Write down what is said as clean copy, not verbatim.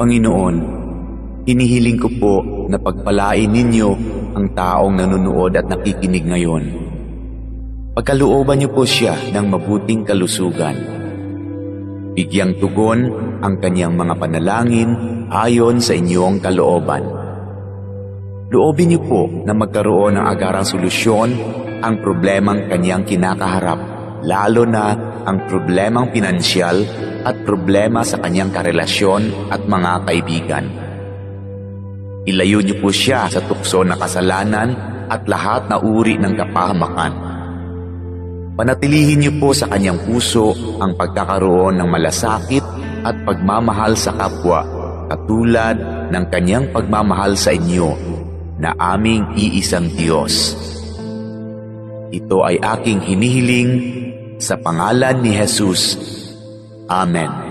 Panginoon, hinihiling ko po na pagpalain ninyo ang taong nanonood at nakikinig ngayon. Pagkalooban niyo po siya ng mabuting kalusugan. Bigyang tugon ang kanyang mga panalangin ayon sa inyong kalooban. Loobin niyo po na magkaroon ng agarang solusyon ang problemang kanyang kinakaharap, lalo na ang problemang pinansyal at problema sa kanyang karelasyon at mga kaibigan. Ilayo niyo po siya sa tukso na kasalanan at lahat na uri ng kapahamakan. Panatilihin niyo po sa kanyang puso ang pagkakaroon ng malasakit at pagmamahal sa kapwa, katulad ng kanyang pagmamahal sa inyo na aming iisang Diyos. Ito ay aking hinihiling sa pangalan ni Jesus. Amen.